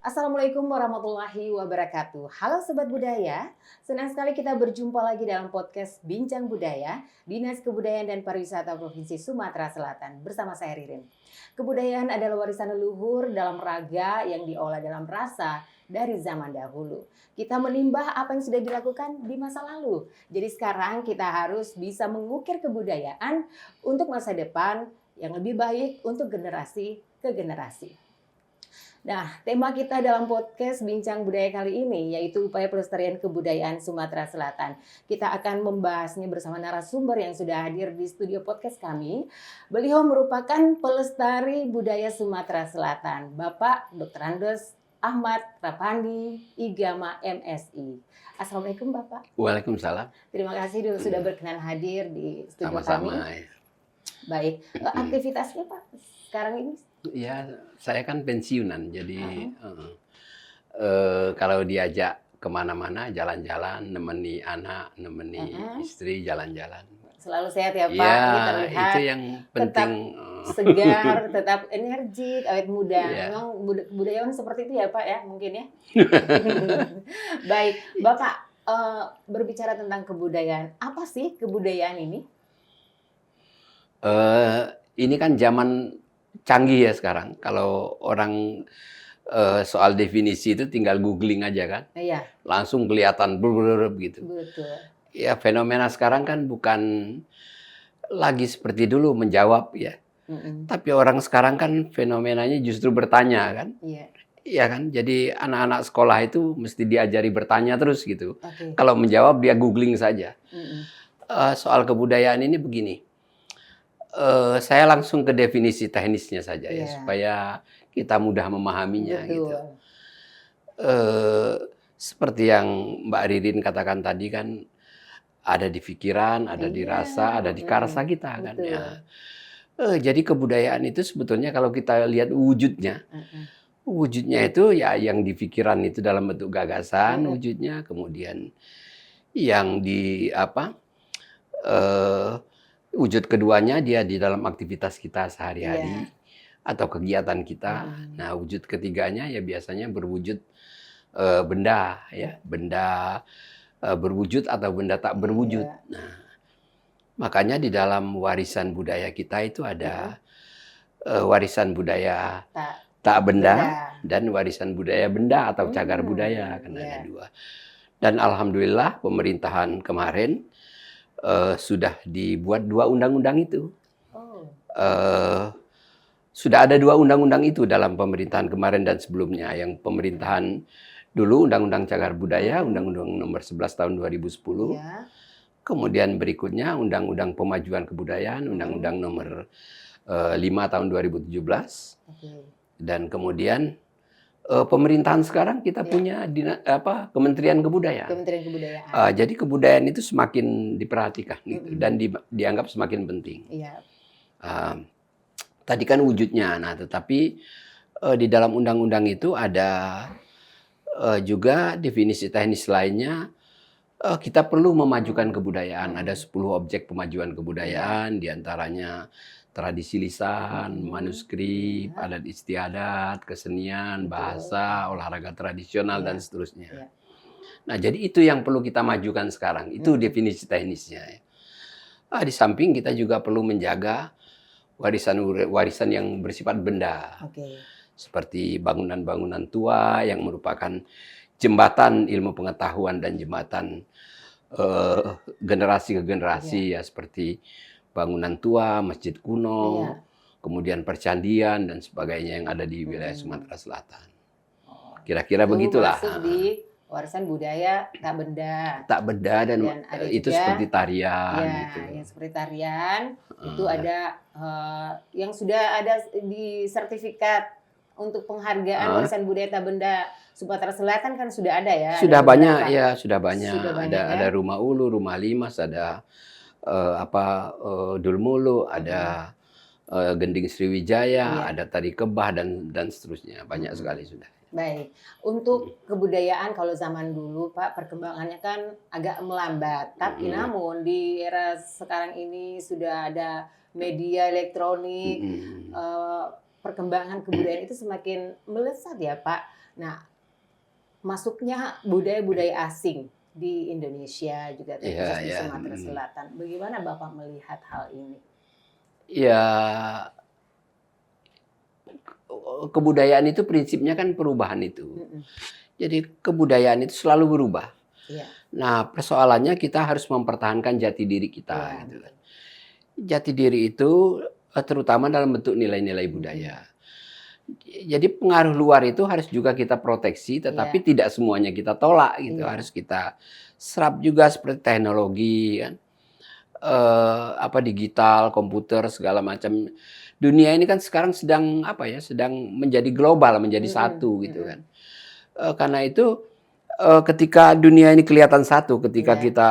Assalamualaikum warahmatullahi wabarakatuh. Halo Sobat Budaya, senang sekali kita berjumpa lagi dalam podcast Bincang Budaya, Dinas Kebudayaan dan Pariwisata Provinsi Sumatera Selatan bersama saya Ririn. Kebudayaan adalah warisan leluhur dalam raga yang diolah dalam rasa dari zaman dahulu. Kita menimbah apa yang sudah dilakukan di masa lalu. Jadi sekarang kita harus bisa mengukir kebudayaan untuk masa depan yang lebih baik untuk generasi ke generasi. Nah, tema kita dalam podcast Bincang Budaya kali ini yaitu upaya pelestarian kebudayaan Sumatera Selatan. Kita akan membahasnya bersama narasumber yang sudah hadir di studio podcast kami. Beliau merupakan pelestari budaya Sumatera Selatan, Bapak Dr. Andes Ahmad Rapandi, IGAMA MSI. Assalamualaikum Bapak. Waalaikumsalam. Terima kasih sudah berkenan hadir di studio kami. Sama-sama. Baik, aktivitasnya Pak sekarang ini? Ya, saya kan pensiunan, jadi kalau diajak kemana-mana jalan-jalan, nemeni anak, nemeni istri jalan-jalan. Selalu sehat ya Pak, ya, terlihat itu yang penting. Tetap segar, tetap energik, awet muda. Ya. Memang budayawan seperti itu ya Pak ya, mungkin ya. Baik, Bapak berbicara tentang kebudayaan. Apa sih kebudayaan ini? Ini kan zaman canggih ya sekarang. Kalau orang soal definisi itu tinggal googling aja kan. Iya. Langsung kelihatan blurb gitu. Betul. Ya fenomena sekarang kan bukan lagi seperti dulu menjawab ya. Tapi orang sekarang kan fenomenanya justru bertanya kan. Iya. Iya kan. Jadi anak-anak sekolah itu mesti diajari bertanya terus gitu. Okay. Kalau menjawab dia googling saja. Soal kebudayaan ini begini. Saya langsung ke definisi teknisnya saja ya, supaya kita mudah memahaminya. Betul. Gitu. Seperti yang Mbak Ririn katakan tadi kan, ada di pikiran, ada di rasa, ada di karsa kita kan ya. Jadi kebudayaan itu sebetulnya kalau kita lihat wujudnya, wujudnya itu ya yang di pikiran itu dalam bentuk gagasan, wujudnya kemudian yang di wujud keduanya dia di dalam aktivitas kita sehari-hari atau kegiatan kita. Nah, wujud ketiganya ya biasanya berwujud benda ya, benda berwujud atau benda tak berwujud. Nah, makanya di dalam warisan budaya kita itu ada warisan budaya tak benda dan warisan budaya benda atau cagar budaya, kan ada dua. Dan alhamdulillah pemerintahan kemarin sudah dibuat dua undang-undang itu. Sudah ada dua undang-undang itu dalam pemerintahan kemarin dan sebelumnya. Yang pemerintahan dulu Undang-Undang Cagar Budaya, Undang-Undang Nomor 11 Tahun 2010. Kemudian berikutnya Undang-Undang Pemajuan Kebudayaan, Undang-Undang Nomor 5 Tahun 2017. Dan kemudian pemerintahan sekarang kita punya Kementerian Kebudayaan. Kementerian Kebudayaan. Jadi kebudayaan itu semakin diperhatikan gitu, dan dianggap semakin penting. Tadi kan wujudnya, nah tetapi di dalam undang-undang itu ada juga definisi teknis lainnya. Kita perlu memajukan kebudayaan. Ada 10 objek pemajuan kebudayaan, diantaranya tradisi lisan, manuskrip, adat istiadat, kesenian, bahasa, olahraga tradisional, dan seterusnya. Nah, jadi itu yang perlu kita majukan sekarang. Itu definisi teknisnya. Di samping kita juga perlu menjaga warisan yang bersifat benda. Seperti bangunan-bangunan tua yang merupakan jembatan ilmu pengetahuan dan jembatan generasi ke generasi, ya seperti bangunan tua, masjid kuno, kemudian percandian dan sebagainya yang ada di wilayah Sumatera Selatan. Kira-kira begitulah. Masuk di warisan budaya tak benda. tak benda dan ada itu juga seperti tarian ya gitu. yang seperti tarian itu Eh, ada yang sudah ada di sertifikat untuk penghargaan eh, warisan budaya tak benda Sumatera Selatan kan sudah ada ya, ada sudah banyak beberapa. ya, sudah banyak. Sudah banyak ya. Ada Rumah Ulu, Rumah Limas, ada Dulmulu, ada Gending Sriwijaya, Iya. ada Tari Kebah dan seterusnya. Banyak Mm-mm. sekali sudah. Baik, untuk kebudayaan kalau zaman dulu Pak perkembangannya kan agak melambat, tapi Mm-mm. namun di era sekarang ini sudah ada media elektronik, Mm-mm. perkembangan kebudayaan itu semakin melesat ya Pak. Nah, masuknya budaya-budaya asing di Indonesia juga Iya, terkhusus di ya. Sumatera Selatan. Bagaimana Bapak melihat hal ini? Ya, kebudayaan itu prinsipnya kan perubahan itu. Mm-mm. Jadi kebudayaan itu selalu berubah. Iya, Nah, persoalannya kita harus mempertahankan jati diri iya, kita. Gitu kan. Jati diri itu terutama dalam bentuk nilai-nilai budaya. Jadi pengaruh luar itu harus juga kita proteksi, tetapi Iya. tidak semuanya kita tolak gitu. Iya. Harus kita serap juga seperti teknologi kan. Digital, komputer segala macam. Dunia ini kan sekarang sedang sedang menjadi global, menjadi satu gitu kan. Karena itu ketika dunia ini kelihatan satu, ketika Iya. kita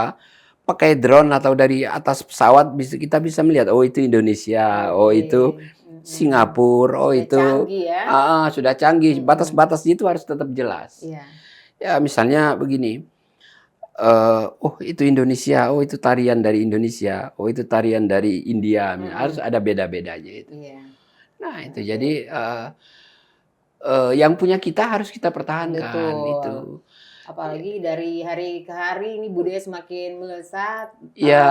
pakai drone atau dari atas pesawat kita bisa melihat oh itu Indonesia, oh Oke. itu Singapura, oh Sudah itu canggih ya. sudah canggih. Batas-batasnya itu harus tetap jelas. Iya. Ya misalnya begini, oh itu Indonesia, oh itu tarian dari Indonesia, oh itu tarian dari India, harus ada beda-bedanya itu. Iya. Nah itu jadi yang punya kita harus kita pertahankan Betul. itu. Apalagi dari hari ke hari ini budaya semakin melesat. Ya,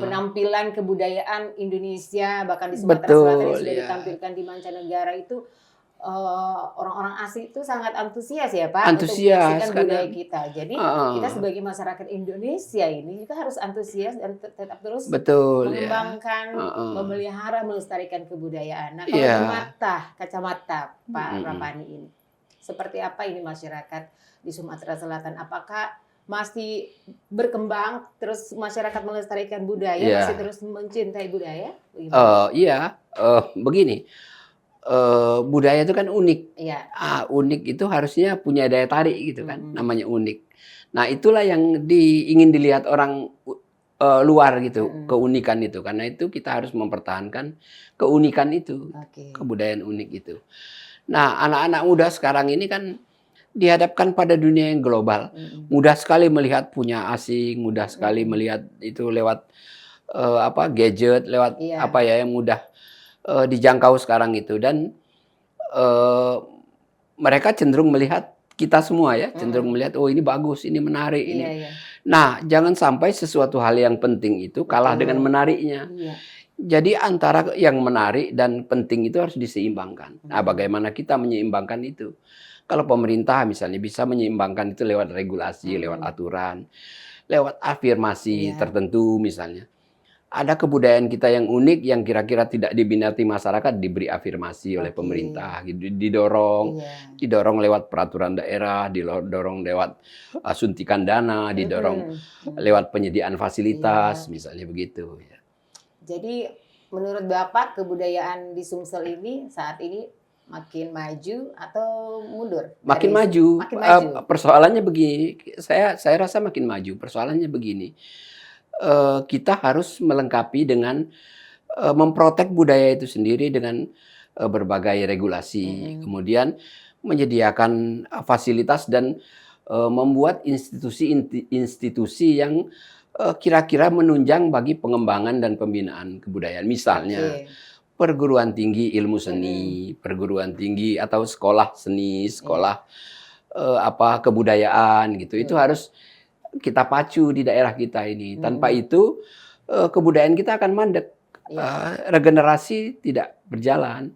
Penampilan kebudayaan Indonesia bahkan di Sumatera Selatan yang sudah ya. ditampilkan di mancanegara itu orang-orang asing itu sangat antusias ya Pak Antusias, untuk menyaksikan budaya kita. Jadi kita uh, sebagai masyarakat Indonesia ini juga harus antusias dan tetap terus betul ya. mengembangkan, memelihara, melestarikan kebudayaan. Nah, kalau Iya. di kacamata Pak Rapani ini, seperti apa ini masyarakat di Sumatera Selatan? Apakah masih berkembang terus masyarakat melestarikan budaya, Iya. masih terus mencintai budaya? Iya, begini. Budaya itu kan unik. Iya. Unik itu harusnya punya daya tarik gitu kan, namanya unik. Nah, itulah yang ingin dilihat orang luar gitu, keunikan itu. Karena itu kita harus mempertahankan keunikan itu, kebudayaan unik itu. Nah, anak-anak muda sekarang ini kan dihadapkan pada dunia yang global. Mudah sekali melihat punya asing, mudah sekali melihat itu lewat gadget, lewat yang mudah dijangkau sekarang itu. Dan mereka cenderung melihat kita semua ya, cenderung melihat oh ini bagus, ini menarik, ini. Nah, jangan sampai sesuatu hal yang penting itu kalah dengan menariknya. Jadi antara yang menarik dan penting itu harus diseimbangkan. Nah, bagaimana kita menyeimbangkan itu? Kalau pemerintah misalnya bisa menyeimbangkan itu lewat regulasi, lewat aturan, lewat afirmasi tertentu misalnya. Ada kebudayaan kita yang unik yang kira-kira tidak diminati masyarakat diberi afirmasi oleh pemerintah, didorong lewat peraturan daerah, didorong lewat suntikan dana, didorong lewat penyediaan fasilitas, misalnya begitu. Jadi menurut Bapak kebudayaan di Sumsel ini saat ini makin maju atau mundur? Makin maju. Makin maju. Persoalannya begini, saya rasa makin maju. Persoalannya begini. Kita harus melengkapi dengan memprotek budaya itu sendiri dengan berbagai regulasi, kemudian menyediakan fasilitas dan membuat institusi yang kira-kira menunjang bagi pengembangan dan pembinaan kebudayaan. Misalnya perguruan tinggi ilmu seni, perguruan tinggi atau sekolah seni, sekolah kebudayaan gitu. Itu harus kita pacu di daerah kita ini. Tanpa itu kebudayaan kita akan mandek. Regenerasi tidak berjalan.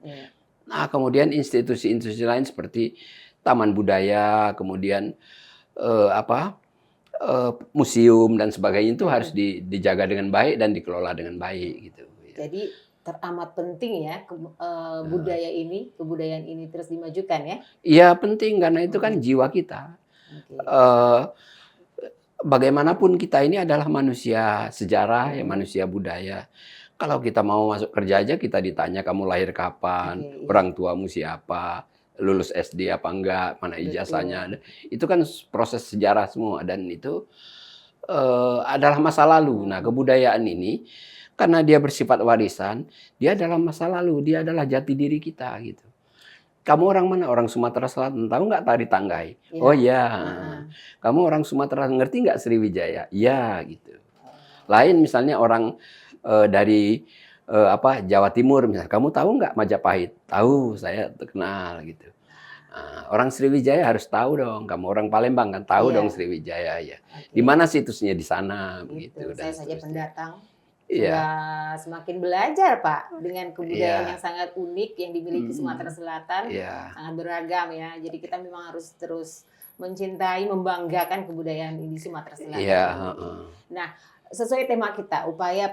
Nah, kemudian institusi-institusi lain seperti taman budaya, kemudian museum dan sebagainya itu harus dijaga dengan baik dan dikelola dengan baik gitu. Jadi teramat penting ya kebudayaan ini terus dimajukan ya. Iya penting karena itu kan jiwa kita. Oke. Eh, Bagaimanapun kita ini adalah manusia sejarah, ya Mm-mm. manusia budaya. Kalau kita mau masuk kerja aja kita ditanya kamu lahir kapan, Oke, iya, orang tuamu siapa, lulus SD apa enggak, mana betul. ijazahnya. Itu kan proses sejarah semua dan itu adalah masa lalu. Nah, Mm-mm. kebudayaan ini karena dia bersifat warisan, dia adalah masa lalu, dia adalah jati diri kita gitu. Kamu orang mana? Orang Sumatera Selatan. Tahu nggak tari Tanggai? Iya. Oh iya. Heeh. Kamu orang Sumatera, ngerti nggak Sriwijaya? Iya gitu. Oh, Lain misalnya orang dari Jawa Timur misalnya. Kamu tahu nggak Majapahit? Tahu, saya terkenal gitu. Orang Sriwijaya harus tahu dong. Kamu orang Palembang kan tahu dong iya, Sriwijaya ya. Di oke. mana situsnya di sana Gitu. begitu dan Saya saja seterusnya. pendatang Iya, sudah semakin belajar, Pak, dengan kebudayaan yang iya, sangat unik yang dimiliki Sumatera mm, Selatan, iya, sangat beragam ya. Jadi kita memang harus terus mencintai, membanggakan kebudayaan di Sumatera Selatan iya, ini. heeh. Nah, sesuai tema kita, upaya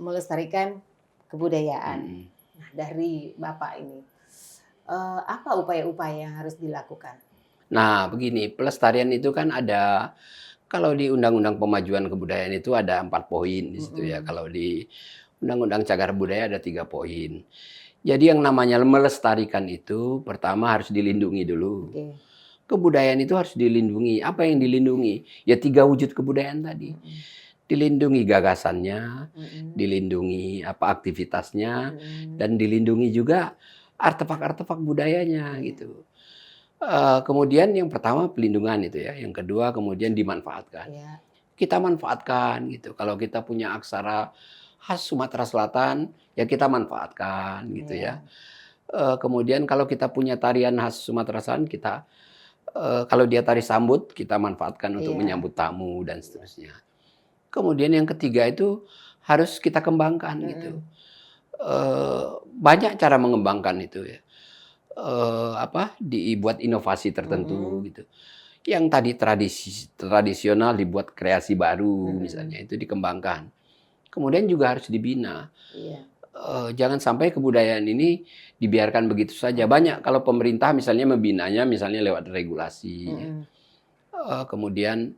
melestarikan kebudayaan. Mm. Nah, dari Bapak ini, apa upaya-upaya yang harus dilakukan? Nah, begini, pelestarian itu kan ada, kalau di Undang-Undang Pemajuan Kebudayaan itu ada 4 poin di situ ya. Mm-mm. Kalau di Undang-Undang Cagar Budaya ada 3 poin. Jadi yang namanya melestarikan itu pertama harus dilindungi dulu. Oke. Kebudayaan itu harus dilindungi. Apa yang dilindungi? Ya 3 wujud kebudayaan tadi. Mm-mm. Dilindungi gagasannya, Mm-mm. dilindungi apa aktivitasnya, Mm-mm. dan dilindungi juga artefak-artefak budayanya Iya. gitu. Kemudian yang pertama pelindungan itu ya, yang kedua kemudian dimanfaatkan. Iya. Kita manfaatkan gitu. Kalau kita punya aksara khas Sumatera Selatan, ya kita manfaatkan gitu ya. Iya. Kemudian kalau kita punya tarian khas Sumatera Selatan, kita kalau dia tari sambut, kita manfaatkan untuk Iya. menyambut tamu dan Iya. seterusnya. Kemudian yang ketiga itu harus kita kembangkan gitu. Mm-mm. Banyak cara mengembangkan itu ya. Dibuat inovasi tertentu Mm-mm. gitu. Yang tadi tradisional dibuat kreasi baru Mm-mm. misalnya itu dikembangkan. Kemudian juga harus dibina. Iya. Jangan sampai kebudayaan ini dibiarkan begitu saja. Oke. Banyak kalau pemerintah misalnya membinanya misalnya lewat regulasi, Mm-mm. kemudian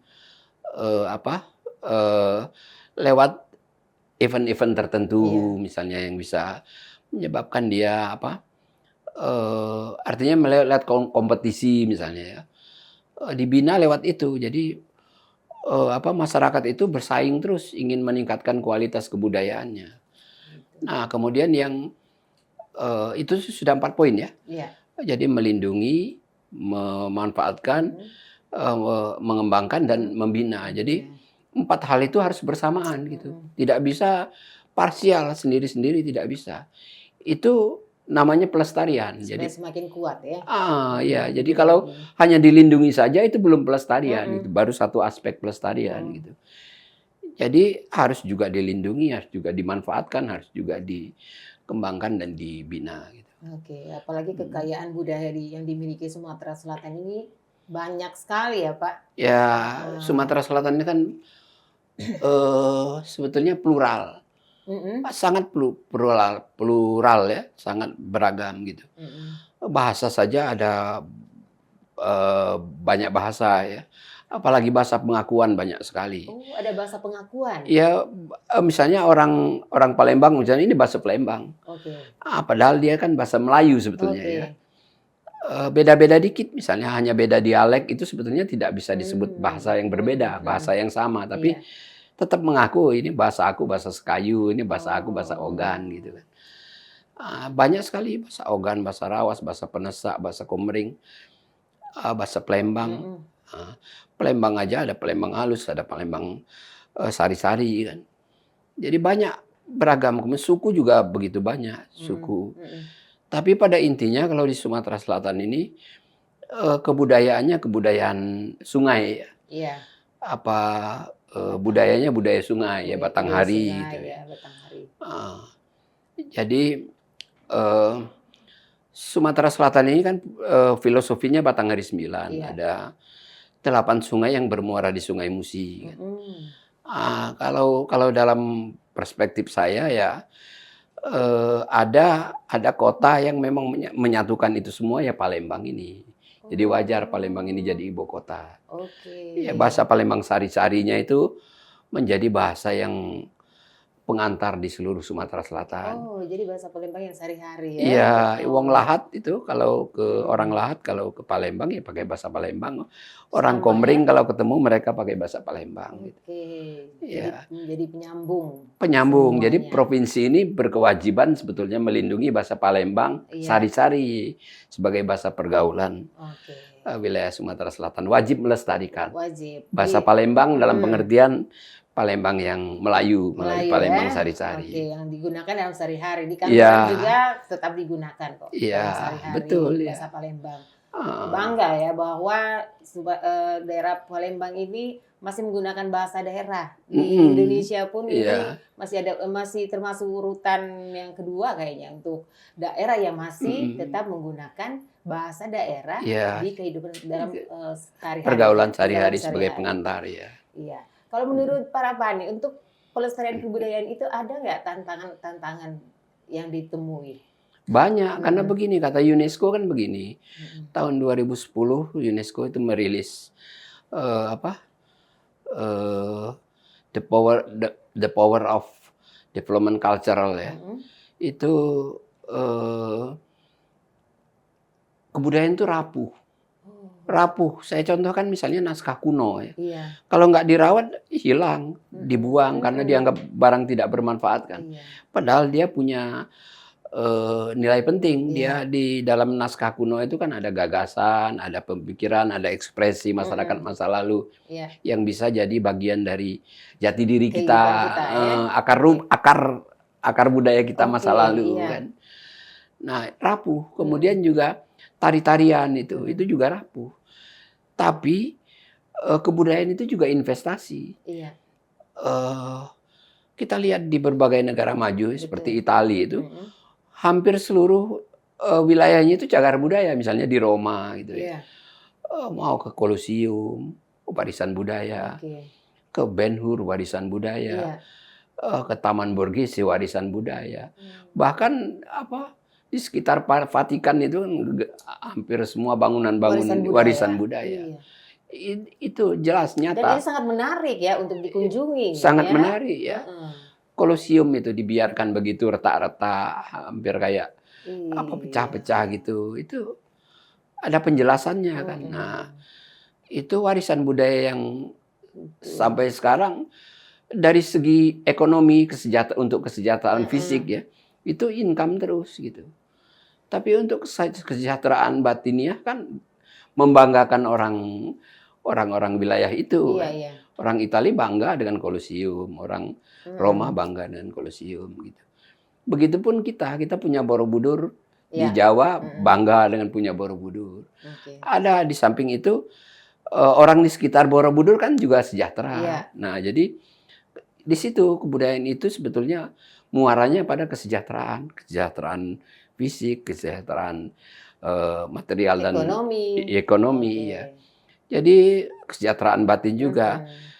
eh, apa eh, lewat event-event tertentu Iya. misalnya yang bisa menyebabkan dia artinya melihat kompetisi misalnya ya. Dibina lewat itu. Jadi masyarakat itu bersaing terus ingin meningkatkan kualitas kebudayaannya. Gitu. Nah, kemudian yang itu sudah 4 poin ya. Iya. Jadi melindungi, memanfaatkan, Mm-mm. mengembangkan dan membina. Jadi Membina. 4 hal itu harus bersamaan gitu. Mm-mm. Tidak bisa parsial sendiri-sendiri, tidak bisa. Itu namanya pelestarian. Supaya Jadi semakin kuat ya ya. Jadi budaya kalau ini. hanya dilindungi saja itu belum pelestarian gitu. Mm-mm. Baru satu aspek pelestarian Mm. gitu. Jadi harus juga dilindungi, harus juga dimanfaatkan, harus juga dikembangkan dan dibina gitu. Oke, apalagi Mm. kekayaan budaya yang dimiliki Sumatera Selatan ini banyak sekali ya, Pak. Ya, Eh, Sumatera Selatan ini kan sebetulnya plural. mm-mm. Sangat plural ya, sangat beragam gitu. Mm-mm. Bahasa saja ada banyak bahasa ya. Apalagi bahasa pengakuan banyak sekali. Oh, ada bahasa pengakuan. Ya, misalnya orang orang Palembang misalnya ini bahasa Palembang. Oke. Padahal dia kan bahasa Melayu sebetulnya ya. Oke. Beda-beda dikit misalnya hanya beda dialek itu sebetulnya tidak bisa disebut Mm, bahasa yang berbeda, bahasa mm-mm. yang sama, tapi Iya. tetap mengaku ini bahasa aku bahasa Sekayu, ini bahasa aku bahasa Oh. Ogan gitu kan. Banyak sekali bahasa Ogan, bahasa Rawas, bahasa Penesak, bahasa Komering, bahasa Palembang. Mm-mm. Ah, Palembang aja ada Palembang halus, ada Palembang sari-sari kan. Jadi banyak beragam. Kemudian suku juga begitu banyak Mm-mm. suku. Mm-mm. Tapi pada intinya kalau di Sumatera Selatan ini kebudayaannya kebudayaan sungai ya. Iya. Apa Batang. budayanya budaya sungai ya Budaya Batanghari sungai gitu ya. ya, Batanghari. Ah, jadi eh, Sumatera Selatan ini kan filosofinya Batanghari 9. Iya. Ada 8 sungai yang bermuara di Sungai Musi kan. Mm-mm. Kalau kalau dalam perspektif saya ya ada kota yang memang menyatukan itu semua ya Palembang ini. Jadi wajar Palembang ini jadi ibu kota. Oke. Ya, bahasa Palembang sari-sarinya itu menjadi bahasa yang pengantar di seluruh Sumatera Selatan. Oh, jadi bahasa Palembang yang sehari-hari ya. Iya, wong Oh, Lahat itu kalau ke orang mm-mm. Lahat kalau ke Palembang ya pakai bahasa Palembang. Orang Sama Komering ya. kalau ketemu mereka pakai bahasa Palembang gitu. Oke, jadi Iya, menjadi penyambung penyambung. Jadi semuanya. provinsi ini berkewajiban sebetulnya melindungi bahasa Palembang Iya, sari-sari sebagai bahasa pergaulan oke. wilayah Sumatera Selatan. Wajib melestarikan Wajib bahasa di Palembang dalam mm, pengertian Palembang yang Melayu, Melayu Palembang ya. Oke, sari-sari. yang digunakan dalam sehari-hari. Di kantor Iya, juga tetap digunakan kok iya, dalam betul sehari-hari ya. bahasa Palembang. Heeh. Bangga ya bahwa daerah Palembang ini masih menggunakan bahasa daerah. Di Mm-mm. Indonesia pun ini Iya, masih termasuk urutan yang kedua kayaknya untuk daerah yang masih mm-mm. tetap menggunakan bahasa daerah Iya, di kehidupan dalam sehari-hari ya, pergaulan dalam sehari-hari sebagai sehari-hari. pengantar ya. Iya. Kalau menurut para Pani, untuk pelestarian kebudayaan itu ada nggak tantangan-tantangan yang ditemui? Banyak karena Mm-mm. begini kata UNESCO kan begini. Mm-mm. Tahun 2010 UNESCO itu merilis apa eh, the power of development cultural ya. Mm-mm. Itu eh, kebudayaan itu rapuh. Oh, Rapuh. Saya contohkan misalnya naskah kuno ya. iya. Kalau nggak dirawat hilang, Mm-mm. dibuang karena Mm. dianggap barang tidak bermanfaat kan. Iya. Padahal dia punya nilai penting. Dia Iya. di dalam naskah kuno itu kan ada gagasan, ada pemikiran, ada ekspresi masyarakat Mm-mm. masa lalu Iya. yang bisa jadi bagian dari jati diri kita, Kehidupan kita ya. Oke. akar budaya kita masa Oke, lalu iya. kan. Nah, rapuh. Mm-mm. Kemudian juga tari-tarian itu Mm-mm. juga rapuh. Tapi kebudayaan itu juga investasi. Iya, Eh, kita lihat di berbagai negara maju seperti betul. Italia itu Mm-mm. hampir seluruh wilayahnya itu cagar budaya, misalnya di Roma gitu ya. Iya. Mau ke Kolosium, warisan budaya, Oke. ke Ben Hur, warisan budaya, Iya. ke Taman Borghese, warisan budaya. Hmm. Bahkan apa di sekitar Vatikan itu kan hampir semua Warisan bangunan-bangunan budaya. warisan budaya. Iya. Itu jelas Dan ini nyata, sangat menarik ya untuk dikunjungi sangat ya. menarik ya. Heeh. Kolosium itu dibiarkan begitu retak-retak, hampir kayak apa Iya. pecah-pecah gitu. Itu ada penjelasannya kan. Nah, Mm-mm. itu warisan budaya yang Betul. sampai sekarang dari segi ekonomi untuk kesejahteraan fisik Mm-mm. ya, itu income terus gitu. Tapi untuk kesejahteraan batiniah kan membanggakan orang-orang wilayah itu Iya, kan. iya. Orang Italia bangga dengan Kolosium, orang Roma Mm-mm. bangga dengan Kolosium gitu. Begitupun kita punya Borobudur di Iya. Jawa Mm-mm. bangga dengan punya Borobudur. Oke. Ada di samping itu orang di sekitar Borobudur kan juga sejahtera. Iya. Nah, jadi di situ kebudayaan itu sebetulnya muaranya pada kesejahteraan fisik, kesejahteraan material dan Ekonomi. ekonomi Oke. ya. Jadi kesejahteraan batin juga. Mm-mm.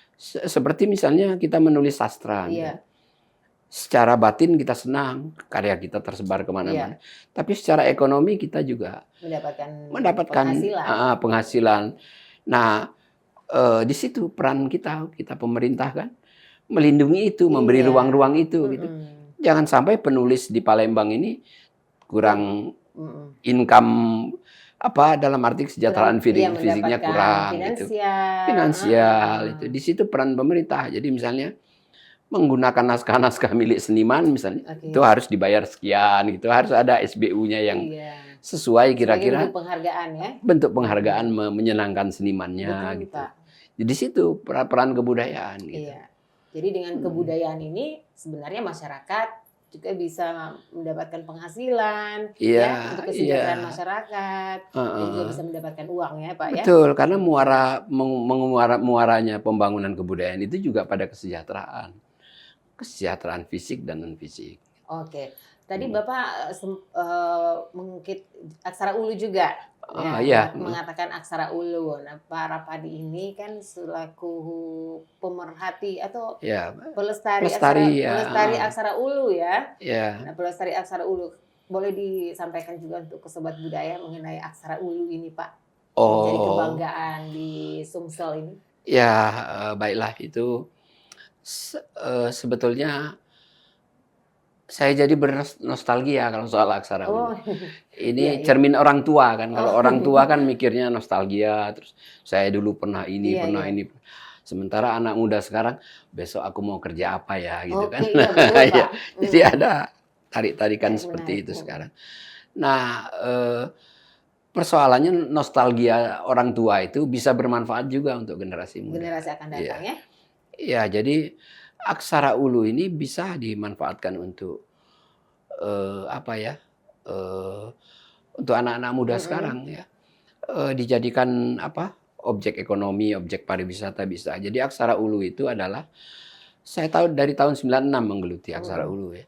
Seperti misalnya kita menulis sastra. Iya. Secara batin kita senang, karya kita tersebar kemana-mana. Iya. Tapi secara ekonomi kita juga Mendapatkan mendapatkan penghasilan. penghasilan. Nah, di situ peran kita pemerintah kan, melindungi itu, memberi Iya. ruang-ruang itu gitu. Mm-mm. Jangan sampai penulis di Palembang ini kurang Mm-mm. income apa dalam arti kesejahteraan Iya, fisiknya mendapatkan kurang gitu. finansial. Finansial Heeh. itu. Di situ peran pemerintah. Jadi misalnya menggunakan naskah-naskah milik seniman misalnya Oke. itu harus dibayar sekian gitu, harus ada SBU-nya yang Iya. sesuai Sebagai kira-kira bentuk penghargaan ya. bentuk penghargaan menyenangkan senimannya Betul, gitu. Pak. Jadi situ peran kebudayaan gitu. Iya. Jadi dengan kebudayaan ini sebenarnya masyarakat juga bisa mendapatkan penghasilan Iya, ya untuk kesejahteraan iya. masyarakat dan juga Heeh. bisa mendapatkan uang ya, Pak ya. Betul, karena muaranya pembangunan kebudayaan itu juga pada kesejahteraan fisik dan non fisik. Oke. Tadi Hmm. Bapak mengungkit aksara ulu juga. Ya, Iya. mengatakan aksara ulu. Nah, Pak Rapadi ini kan selaku pemerhati atau Ya, pelestari pelestari ya. pelestari aksara ulu ya. Ya. Nah, pelestari aksara ulu. Boleh disampaikan juga untuk ke sobat budaya mengenai aksara ulu ini, Pak? menjadi Oh, kebanggaan di Sumsel ini? ya, baiklah itu sebetulnya saya jadi bernostalgia kalau soal aksara Oh, ulu. iya Ini iya. cermin orang tua kan, Oh, kalau orang tua kan mikirnya nostalgia, terus saya dulu pernah ini, iya pernah iya. ini. Sementara anak muda sekarang, besok aku mau kerja apa ya gitu Oke, kan. iya betul, Ya, Pak. jadi Mhm, ada tarik-tarikan menarik seperti menarik, itu mhm. sekarang. Nah, persoalannya nostalgia orang tua itu bisa bermanfaat juga untuk generasi muda. Generasi akan datang Iya. ya? Iya, jadi aksara ulu ini bisa dimanfaatkan untuk apa ya, eee, untuk anak-anak muda Mhm. sekarang ya, dijadikan apa, objek ekonomi, objek pariwisata bisa. Jadi aksara ulu itu adalah saya tahu dari tahun 96 menggeluti aksara Mhm. ulu ya.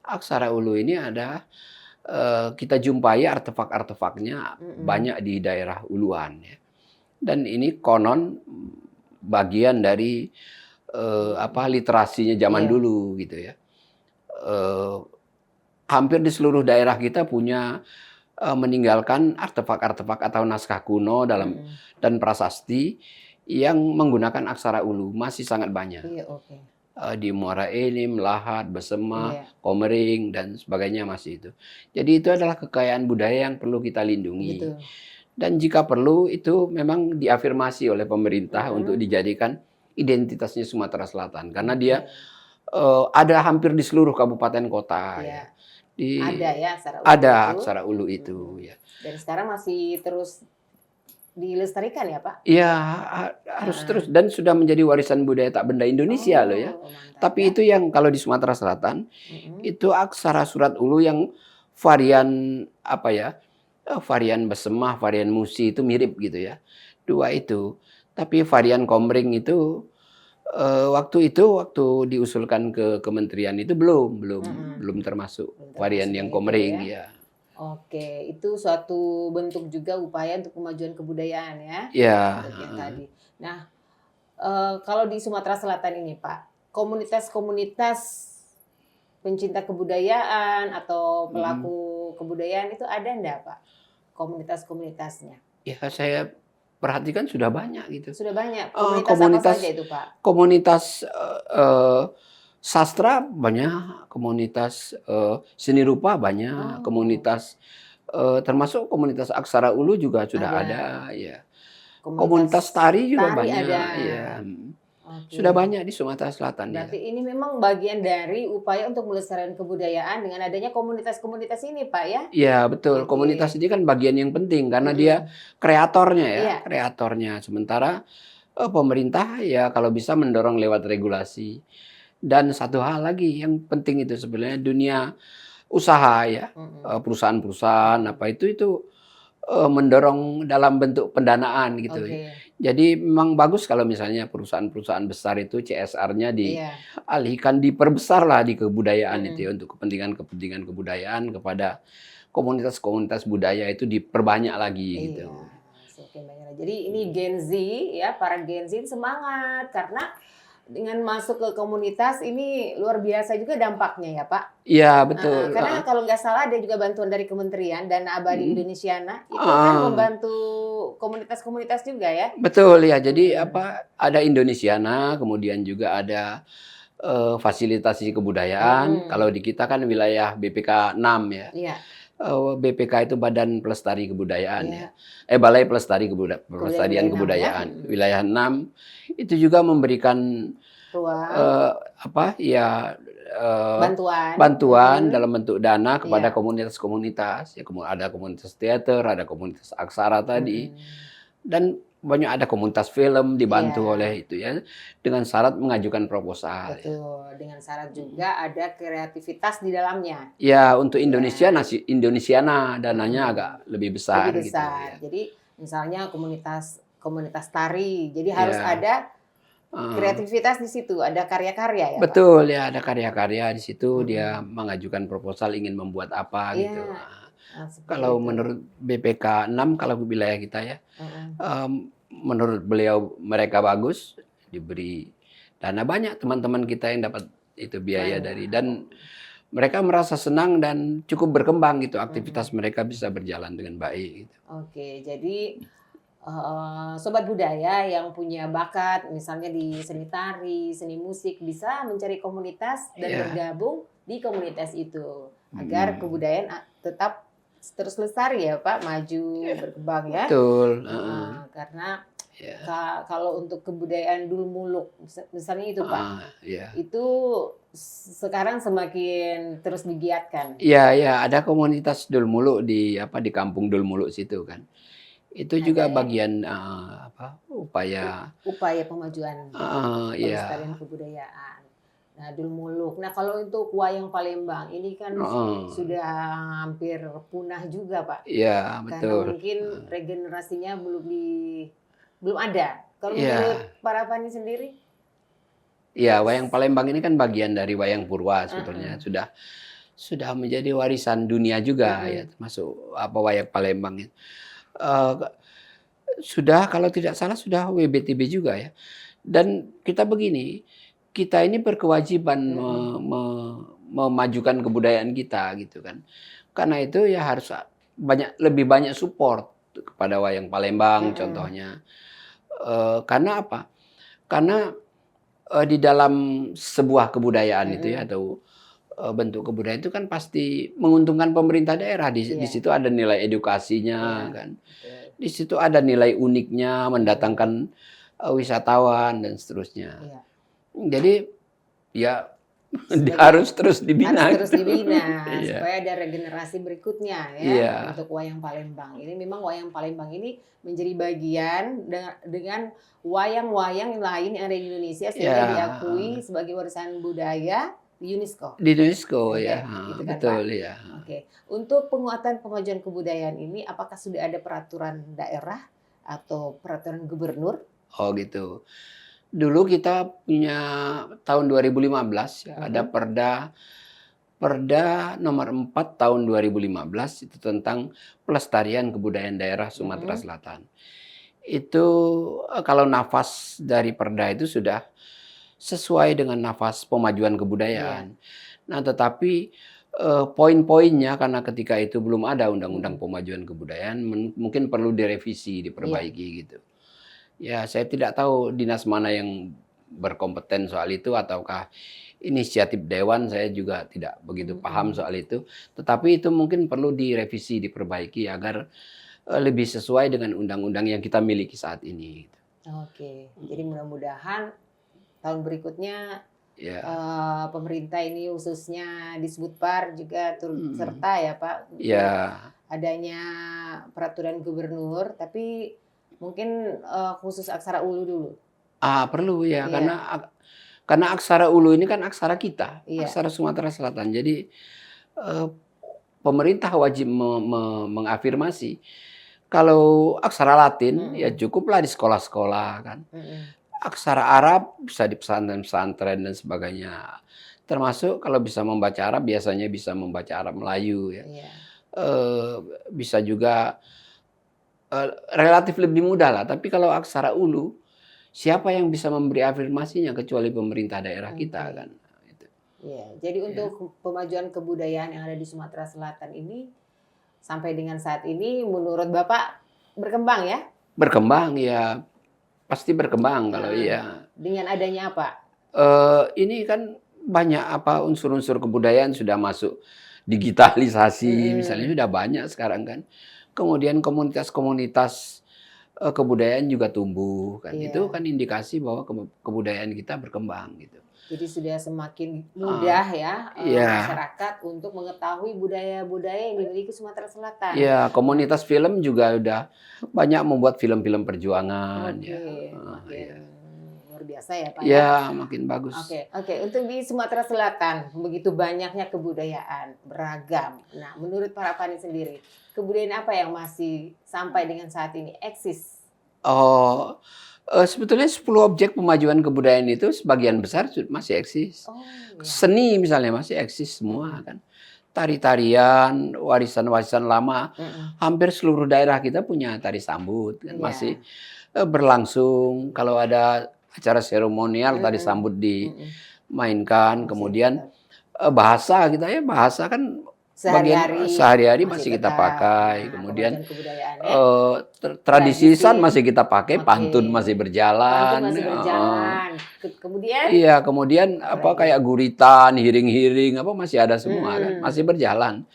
Aksara ulu ini ada, kita jumpai artefak-artefaknya Mhm. banyak di daerah uluan ya. Dan ini konon bagian dari, apa, literasinya zaman Iya. dulu gitu ya. Eee, Hampir di seluruh daerah kita punya, meninggalkan artefak-artefak atau naskah kuno dalam Mhm. dan prasasti yang menggunakan aksara ulu, masih sangat banyak. Iya, oke. Di Muara Enim, Lahat, Besema, Iya, Komering, dan sebagainya masih itu. Jadi itu adalah kekayaan budaya yang perlu kita lindungi. betul. Dan jika perlu itu memang diafirmasi oleh pemerintah untuk Mhm. dijadikan identitasnya Sumatera Selatan. Karena dia Oke. ada hampir di seluruh kabupaten kota Iya, ya. Di ada ya aksara ulu ada itu. aksara ulu Mhm. itu ya. Dan sekarang masih terus dilestarikan ya, Pak? Ya harus terus Heeh. dan sudah menjadi warisan budaya tak benda Indonesia loh ya. Oh, mantap Tapi ya. itu yang kalau di Sumatera Selatan Mhm. itu aksara surat ulu yang varian apa ya? Varian Besemah, varian Musi itu mirip gitu ya. Dua itu. Tapi varian Komering itu waktu diusulkan ke kementerian itu Mhm. belum termasuk Belum varian termasuk yang yang itu Komering ya. ya. Oke, itu suatu bentuk juga upaya untuk kemajuan kebudayaan ya, Ya, untuk yang heeh. tadi. Nah, kalau di Sumatera Selatan ini Pak, komunitas-komunitas pencinta kebudayaan atau Mhm. pelaku kebudayaan itu ada enggak Pak, komunitas-komunitasnya? Ya saya perhatikan sudah banyak gitu. Sudah banyak, komunitas apa saja Komunitas itu Pak? komunitas, sastra banyak, komunitas, seni rupa banyak, Oh, komunitas, termasuk komunitas aksara ulu juga sudah ada ada ya. Komunitas komunitas tari juga tari ada. banyak ya, sudah Oke. banyak di Sumatera Selatan ya. Berarti ini memang bagian dari upaya untuk melestarikan kebudayaan dengan adanya komunitas-komunitas ini, Pak, ya? Iya betul, komunitas Oke. ini kan bagian yang penting karena dia Mhm. kreatornya ya, Iya. kreatornya. Sementara, pemerintah ya kalau bisa mendorong lewat regulasi. Dan satu hal lagi yang penting itu sebenarnya dunia usaha ya, Mhm. perusahaan-perusahaan Mhm. apa itu, mendorong dalam bentuk pendanaan gitu. Oke. Jadi memang bagus kalau misalnya perusahaan-perusahaan besar itu CSR-nya Iya. dialihkan, diperbesarlah di kebudayaan itu ya, Mhm. untuk kepentingan-kepentingan kebudayaan kepada komunitas-komunitas budaya itu diperbanyak lagi Iya, gitu. semakin banyak. Jadi ini Gen Z ya, para Gen Z semangat karena dengan masuk ke komunitas ini luar biasa juga dampaknya ya, Pak? Iya betul, Heeh, karena heeh, kalau nggak salah ada juga bantuan dari kementerian Dana Abadi mhm, Indonesiana, itu kan heeh. membantu komunitas-komunitas juga ya? Betul ya, jadi Mhm. apa, ada Indonesiana, kemudian juga ada, fasilitasi kebudayaan. Kalau Mhm. di kita kan wilayah BPK 6 ya. Iya BPK itu Badan Pelestari Kebudayaan ya. iya, Balai kebudayaan Pelestarian wilayah 6 ya? Kebudayaan. Mhm. Wilayah 6 itu juga memberikan, Ruang, eee, apa, ya, bantuan, bantuan mhm, dalam bentuk dana kepada iya, komunitas-komunitas. Ya, ada komunitas teater, ada komunitas aksara tadi. mhm, Dan banyak ada komunitas film dibantu iya. oleh itu ya, dengan syarat mengajukan proposal ya. Betul, dengan syarat Mhm. juga ada kreativitas di dalamnya. Ya untuk Indonesia Ya, Indonesiana dananya agak mhm, lebih lebih besar gitu besar. ya. Jadi misalnya komunitas komunitas tari, jadi harus Ya, ada heeh. kreativitas di situ, ada karya-karya ya, Pak? Betul ya ada karya-karya di situ dia Mhm. mengajukan proposal ingin membuat apa Iya, gitu. seperti Kalau itu. menurut BPK 6 kalau wilayah kita ya, Heeh. menurut beliau mereka bagus, diberi dana banyak teman-teman kita yang dapat itu biaya dari Banyak, dan mereka merasa senang dan cukup berkembang gitu, aktivitas mhm. mereka bisa berjalan dengan baik gitu. Oke, jadi sobat budaya yang punya bakat, misalnya di seni tari, seni musik, bisa mencari komunitas dan Iya. bergabung di komunitas itu agar Mhm. kebudayaan tetap terus lestari ya Pak, maju berkembang ya. Betul, heeh. Heeh, karena Iya. kalau untuk kebudayaan Dul Muluk, misalnya itu Pak, Iya. itu sekarang semakin terus digiatkan. Iya, iya, ada komunitas Dul Muluk di kampung Dul Muluk situ kan. Itu Ada juga ya bagian, upaya upaya pemajuan iya, pelestarian kebudayaan. Nah, Dul Muluk. Nah, kalau untuk wayang Palembang ini kan heeh. sudah hampir punah juga, Pak. Iya, Karena betul. mungkin regenerasinya belum ada. Kalau menurut Iya. Pak Rafani sendiri? Iya, wayang Palembang ini kan bagian dari wayang Purwa sebetulnya. Heeh. Sudah menjadi warisan dunia juga ya, Mhm. termasuk wayang Palembang itu. Eee, sudah kalau tidak salah sudah WBTB juga ya. Dan kita begini, kita ini berkewajiban Mhm. memajukan kebudayaan kita gitu kan. Karena itu ya harus lebih banyak support kepada wayang Palembang Mhm. contohnya. Karena apa? Karena di dalam sebuah kebudayaan itu ya Mhm. atau bentuk kebudayaan itu kan pasti menguntungkan pemerintah daerah. Di Iya. situ ada nilai edukasinya Iya. kan. Betul. Di situ ada nilai uniknya, mendatangkan wisatawan dan seterusnya. Iya. Jadi ya Sebagai harus terus Harus dibina terus gitu. dibina Iya. supaya ada regenerasi berikutnya ya Iya. untuk wayang Palembang. Ini memang wayang Palembang ini menjadi bagian dengan wayang-wayang lain yang ada di Indonesia sehingga diakui Ya, sebagai warisan budaya di UNESCO. di UNESCO ya, Oke, gitu kan Pak. betul ya. Oke, untuk penguatan pemajuan kebudayaan ini apakah sudah ada peraturan daerah atau peraturan gubernur? Oh gitu. Dulu kita punya tahun 2015 ya, ada Mhm. Perda nomor 4 tahun 2015 itu tentang pelestarian kebudayaan daerah Sumatera Mhm. Selatan. Itu kalau nafas dari perda itu sudah sesuai dengan nafas pemajuan Iya. kebudayaan. Nah, tetapi poin-poinnya karena ketika itu belum ada undang-undang Mhm. pemajuan kebudayaan mungkin perlu direvisi, Iya. diperbaiki gitu. Ya, saya tidak tahu dinas mana yang berkompeten soal itu ataukah inisiatif dewan, saya juga tidak begitu paham Mhm. soal itu. Tetapi itu mungkin perlu direvisi, diperbaiki agar lebih sesuai dengan undang-undang yang kita miliki saat ini. Oke, jadi mudah-mudahan tahun berikutnya Ya, pemerintah ini khususnya di Sudpar juga turut mhm, serta ya Pak untuk ya, adanya peraturan gubernur, tapi mungkin khusus Aksara Ulu dulu. perlu ya Iya, karena aksara Ulu ini kan aksara kita, iya. aksara Sumatera Selatan. Jadi eh, pemerintah wajib mengafirmasi. Kalau aksara Latin ya Mhm. cukuplah di sekolah-sekolah kan. Mhm. Aksara Arab bisa di pesantren-pesantren dan sebagainya. Termasuk kalau bisa membaca Arab biasanya bisa membaca Arab Melayu ya. Iya. Eh, bisa juga relatif lebih mudah lah. Tapi kalau aksara Ulu, siapa yang bisa memberi afirmasinya kecuali pemerintah daerah kita Oke. kan? Itu. Iya, jadi Ya. untuk pemajuan kebudayaan yang ada di Sumatera Selatan ini sampai dengan saat ini menurut Bapak berkembang ya? Berkembang ya, pasti berkembang kalau Heeh. iya. Dengan adanya apa? Ini kan banyak unsur-unsur kebudayaan sudah masuk digitalisasi misalnya Mhm. sudah banyak sekarang kan. Kemudian komunitas-komunitas, kebudayaan juga tumbuh kan. Itu Iya. kan indikasi bahwa kebudayaan kita berkembang gitu. Jadi sudah semakin Heeh, mudah ya, iya, masyarakat untuk mengetahui budaya-budaya yang dimiliki Sumatera Selatan. iya, Nah, komunitas film juga udah banyak membuat film-film perjuangan ya, oke, makin iya. luar biasa ya, Pak, ya. Iya, makin bagus. Oke, oke. Untuk di Sumatera Selatan, begitu banyaknya kebudayaan, beragam. Nah, menurut para Fani sendiri, kebudayaan apa yang masih sampai dengan saat ini eksis? Oh, sebetulnya 10 objek pemajuan kebudayaan itu sebagian besar masih eksis. Oh, ya. Seni misalnya masih eksis semua Mhm. kan. Tari-tarian, warisan-warisan lama, Mhm. hampir seluruh daerah kita punya tari sambut kan masih, Iya. berlangsung. Kalau ada acara seremonial tari Mhm. sambut Mhm. dimainkan. Masih Kemudian, tetap bahasa kita ya, bahasa kan sehari-hari masih kita pakai. Kemudian tradisisan masih kita pakai, pantun masih berjalan. Kemudian iya, kemudian kayak guritan, hiring-hiring masih ada semua kan, masih berjalan.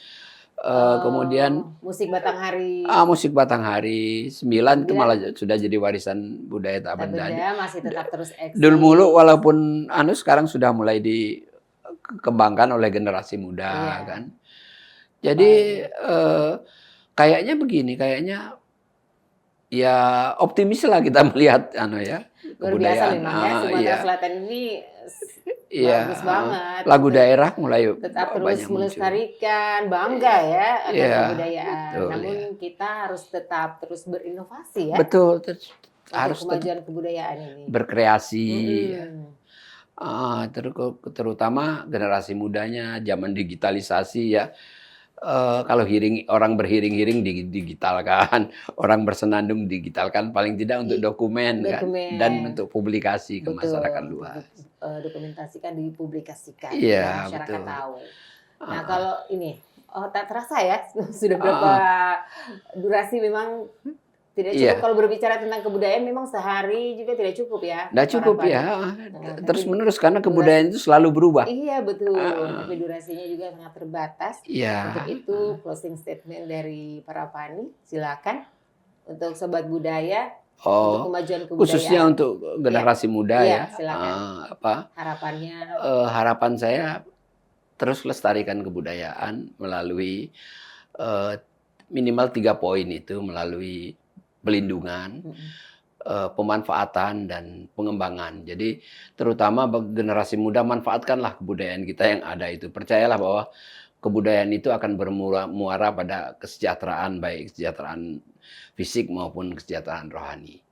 Kemudian musik Batanghari. Musik Batanghari 9 itu malah sudah jadi warisan budaya tak benda. Masih tetap terus eksis. Dulu walaupun sekarang sudah mulai dikembangkan oleh generasi muda kan. Jadi kayaknya begini, kayaknya ya optimis lah kita melihat luar kebudayaan. Biasa memang ya, Sumatera Selatan ini bagus banget. Lagu daerah mulai tetap terus melestarikan, bangga ya akan kebudayaan. Betul, namun kita harus tetap terus berinovasi ya. Betul, harus kemajuan kebudayaan ini. Berkreasi. Terutama generasi mudanya, zaman digitalisasi ya. Kalau orang berhiring-hiring digitalkan, orang bersenandung digitalkan, paling tidak untuk dokumen. Kan? Dan untuk publikasi ke masyarakat luas. Dokumentasikan, dipublikasikan, betul. masyarakat tahu. Nah kalau ini, tak terasa ya, sudah berapa durasi memang tidak cukup. Kalau berbicara tentang kebudayaan memang sehari juga tidak cukup ya. Tidak cukup ya, terus menerus karena kebudayaan itu selalu berubah. Iya betul, tapi durasinya juga sangat terbatas. Untuk itu closing statement dari para Pani, silakan untuk Sobat Budaya, untuk kemajuan kebudayaan. Khususnya untuk generasi muda ya. Silakan. Harapannya? Harapan saya terus lestarikan kebudayaan melalui minimal 3 poin itu, melalui pelindungan, pemanfaatan dan pengembangan. Jadi terutama bagi generasi muda, manfaatkanlah kebudayaan kita yang ada itu. Percayalah bahwa kebudayaan itu akan bermuara pada kesejahteraan, baik kesejahteraan fisik maupun kesejahteraan rohani.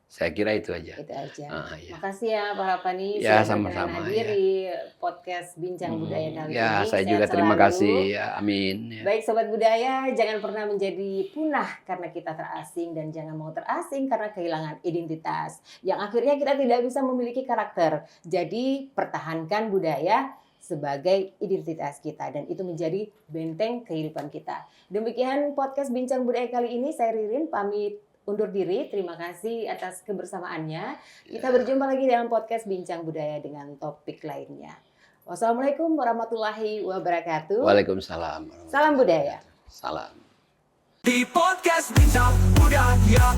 Saya kira itu aja. Itu aja. Makasih ya para Pani sudah sama-sama hadir di podcast Bincang Budaya kali ini. Saya juga terima kasih. Amin. Baik Sobat Budaya, jangan pernah menjadi punah karena kita terasing, dan jangan mau terasing karena kehilangan identitas yang akhirnya kita tidak bisa memiliki karakter. Jadi pertahankan budaya sebagai identitas kita, dan itu menjadi benteng kehidupan kita. Demikian podcast Bincang Budaya kali ini. Saya Ririn pamit undur diri. Terima kasih atas kebersamaannya. Kita berjumpa lagi dalam podcast Bincang Budaya dengan topik lainnya. Wassalamualaikum warahmatullahi wabarakatuh. Waalaikumsalam. Salam budaya. Salam. Di podcast Bincang Budaya.